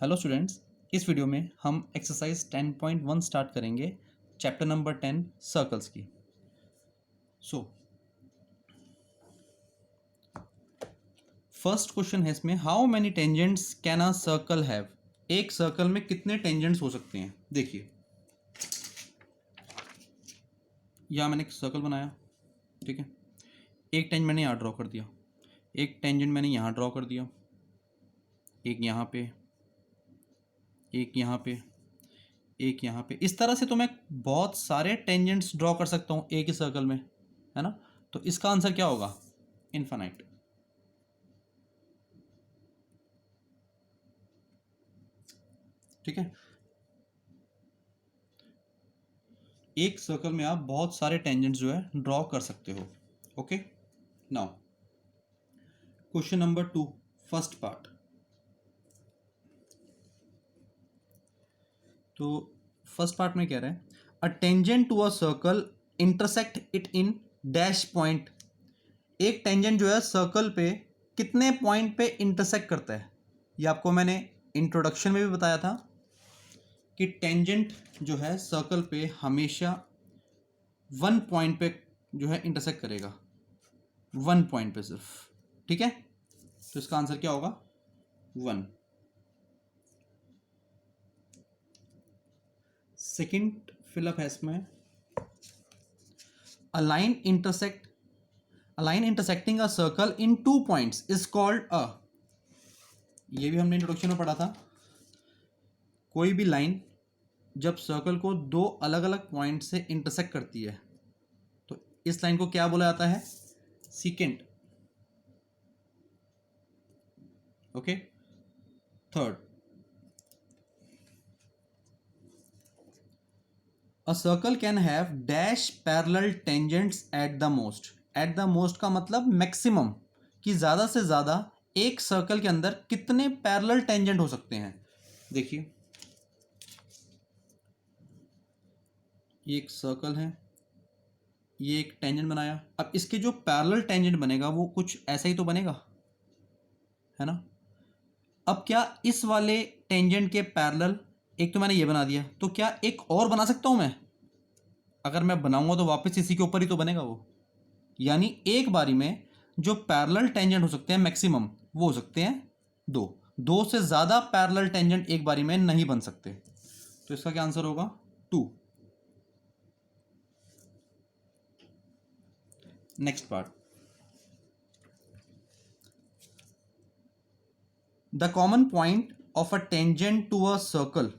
Hello students, इस video में हम एक्सरसाइज 10.1 स्टार्ट करेंगे, चैप्टर नंबर 10 सर्कल्स की। फर्स्ट क्वेश्चन है इसमें, how many tangents can a circle have. एक सर्कल में कितने टेंजेंट्स हो सकते हैं। देखिए, यहाँ मैंने एक सर्कल बनाया, ठीक है। एक टेंजेंट मैंने यहाँ ड्रॉ कर दिया, एक टेंजेंट मैंने यहाँ ड्रॉ कर दिया, एक यहाँ पे, एक यहाँ पे, एक यहाँ पे। इस तरह से तो मैं बहुत सारे टेंजेंट्स ड्रॉ कर सकता हूँ एक ही सर्कल में, है ना। तो इसका आंसर क्या होगा? इनफाइनाइट। ठीक है, एक सर्कल में आप बहुत सारे टेंजेंट्स जो है ड्रॉ कर सकते हो। Okay, now question number 2, first part. तो फर्स्ट पार्ट में कह रहा है, a tangent to a circle intersect it in dash point. एक टेंजेंट जो है सर्कल पे कितने पॉइंट पे इंटरसेक्ट करता है। ये आपको मैंने इंट्रोडक्शन में भी बताया था कि टेंजेंट जो है सर्कल पे हमेशा 1 पॉइंट पे जो है इंटरसेक्ट करेगा, 1 पॉइंट पे सिर्फ। ठीक है, तो इसका आंसर क्या होगा? 1। सेकेंड फिलअप है इसमें, a line intersecting a circle in 2 points is called a. ये भी हमने इंट्रोडक्शन में पढ़ा था। कोई भी लाइन जब सर्कल को 2 अलग अलग पॉइंट से इंटरसेक्ट करती है तो इस लाइन को क्या बोला जाता है? Secant. Okay, third, a circle can have dash parallel tangents at the most. At the most का मतलब मैक्सिमम, कि ज़्यादा से ज़्यादा एक सर्कल के अंदर कितने पैरेलल टेंजेंट हो सकते हैं। देखिए, ये एक सर्कल है, ये एक टेंजेंट बनाया। अब इसके जो पैरेलल टेंजेंट बनेगा वो कुछ ऐसा ही तो बनेगा, है ना। अब क्या इस वाले टेंजेंट के पैरेलल, एक तो मैंने ये बना दिया, तो क्या एक और बना सकता हूं मैं? अगर मैं बनाऊंगा तो वापस इसी के ऊपर ही तो बनेगा वो। यानी एक बारी में जो पैरेलल टेंजेंट हो सकते हैं मैक्सिमम, वो हो सकते हैं 2। 2 से ज़्यादा पैरेलल टेंजेंट एक बारी में नहीं बन सकते। तो इसका क्या आंसर होगा? 2। Next part, the common point of a tangent to a circle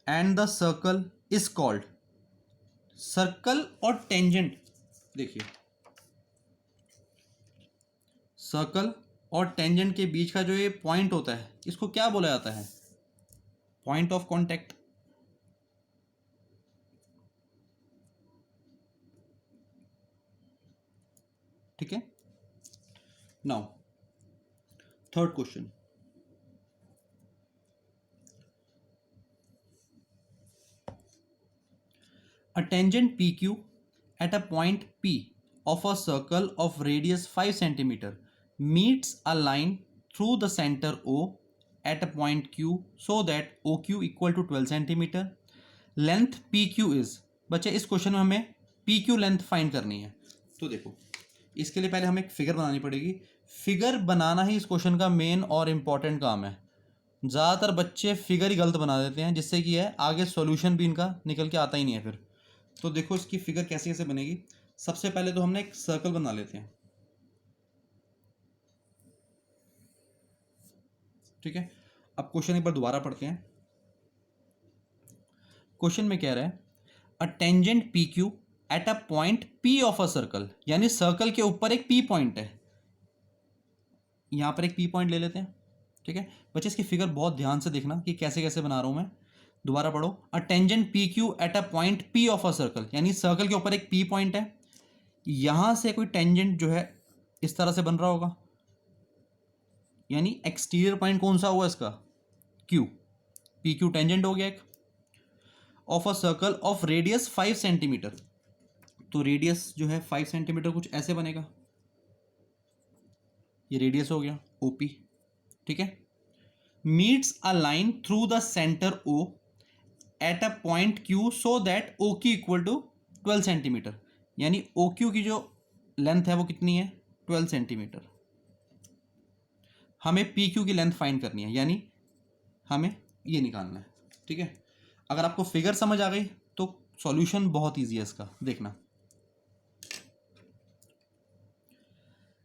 and the circle is called. Circle और टेंजेंट, देखिए, सर्कल और टेंजेंट के बीच का जो ये पॉइंट होता है इसको क्या बोला जाता है? Point of contact. ठीक है, now third question, a tangent PQ at a point P of a circle of radius 5 cm meets a line through the center O at a point Q so that OQ equal to 12 cm. Length PQ is। बच्चे, इस question में हमें PQ length find करनी है। तो देखो, इसके लिए पहले हमें एक फिगर बनानी पड़ेगी। फिगर बनाना ही इस क्वेश्चन का मेन और इम्पॉर्टेंट काम है। ज़्यादातर बच्चे फिगर ही गलत बना देते हैं, जिससे कि है आगे सॉल्यूशन भी इनका निकल के आता ही नहीं है फिर। तो देखो, इसकी फिगर कैसे कैसे बनेगी। सबसे पहले तो हमने एक सर्कल बना लेते हैं, ठीक है। अब क्वेश्चन एक बार दोबारा पढ़ते हैं। क्वेश्चन में कह रहा है, a tangent P Q eight a point P of a circle, यानी सर्कल के ऊपर एक पी पॉइंट है। यहां पर एक पी पॉइंट ले लेते हैं, ठीक है। बच्चे, इसकी फिगर बहुत ध्यान से देखना कि कैसे कैसे बना रहा हूं मैं। दोबारा पढ़ो, a tangent P Q eight a point P of a circle, यानी सर्कल के ऊपर एक पी पॉइंट है। यहां से कोई टेंजेंट जो है इस तरह से बन रहा होगा, यानी एक्सटीरियर पॉइंट कौन सा हुआ इसका? क्यू। पी क्यू टेंजेंट हो गया एक, of a circle of radius 5 centimetre. तो रेडियस जो है 5 सेंटीमीटर कुछ ऐसे बनेगा, ये रेडियस हो गया ओपी, ठीक है। Meets a line through the centre O at a point Q so that O Q equal to 12 centimetre. यानी ओ क्यू की जो लेंथ है वो कितनी है, 12 सेंटीमीटर। हमें पी क्यू की लेंथ फाइंड करनी है, यानी हमें ये निकालना है। ठीक है, अगर आपको फिगर समझ आ गई तो सॉल्यूशन बहुत ईजी है इसका। देखना,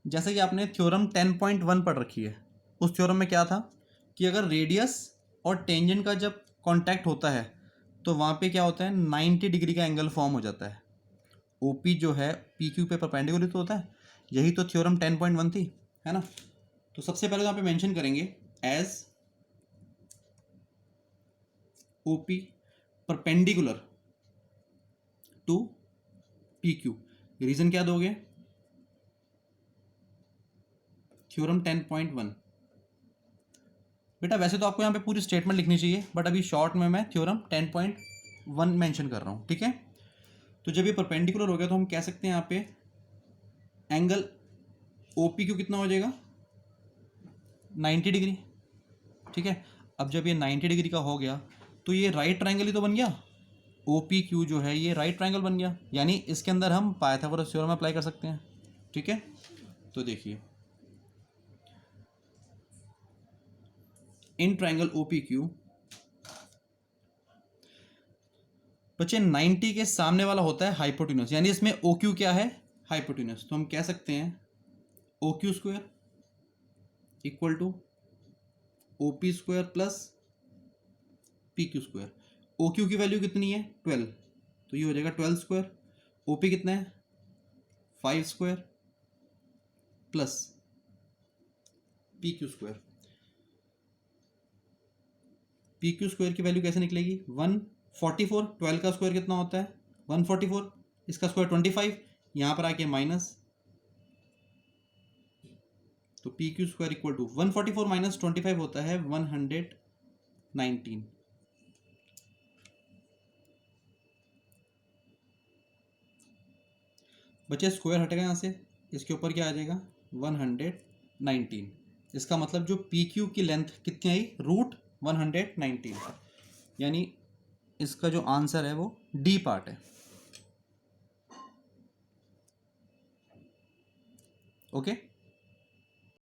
जैसे कि आपने थ्योरम 10.1 पढ़ रखी है, उस थ्योरम में क्या था कि अगर रेडियस और टेंजेंट का जब कांटेक्ट होता है तो वहाँ पे क्या होता है, 90 डिग्री का एंगल फॉर्म हो जाता है। ओपी जो है पी क्यू पे परपेंडिकुलर तो होता है, यही तो थ्योरम 10.1 थी, है ना। तो सबसे पहले तो यहाँ पे मेंशन करेंगे as OP perpendicular to P Q. Reason क्या दोगे, थ्योरम 10.1। बेटा वैसे तो आपको यहाँ पे पूरी स्टेटमेंट लिखनी चाहिए, बट अभी शॉर्ट में मैं थ्योरम 10.1 मेंशन कर रहा हूँ। ठीक है, तो जब ये परपेंडिकुलर हो गया तो हम कह सकते हैं यहाँ पे एंगल ओ पी क्यू कितना हो जाएगा, 90 डिग्री। ठीक है, अब जब ये 90 डिग्री का हो गया तो ये राइट ट्रायंगल ही तो बन गया। ओ पी क्यू जो है ये राइट ट्रायंगल बन गया, यानी इसके अंदर हम पाइथागोरस थ्योरम अप्लाई कर सकते हैं। ठीक है, तो देखिए in triangle O P Q, बच्चे 90 के सामने वाला होता है हाइपोटेन्यूस, यानी इसमें ओ क्यू क्या है, हाइपोटेन्यूस। तो हम कह सकते हैं O Q square equal to O P square plus P Q square. O Q की वैल्यू कितनी है, 12, तो ये हो जाएगा 12 स्क्वायर। ओ पी कितना है, 5 square plus P Q square. P Q square की वैल्यू कैसे निकलेगी, 144। 12 का स्क्वायर कितना होता है, 144, इसका स्क्वायर 25, यहाँ पर आके माइनस, तो P Q square equal to 144 minus 25 होता है 119। बच्चे स्क्वायर हटेगा यहाँ से, इसके ऊपर क्या आ जाएगा, 119। इसका मतलब जो पी क्यू की लेंथ कितनी आई, √119, यानी इसका जो आंसर है वो डी पार्ट है। ओके।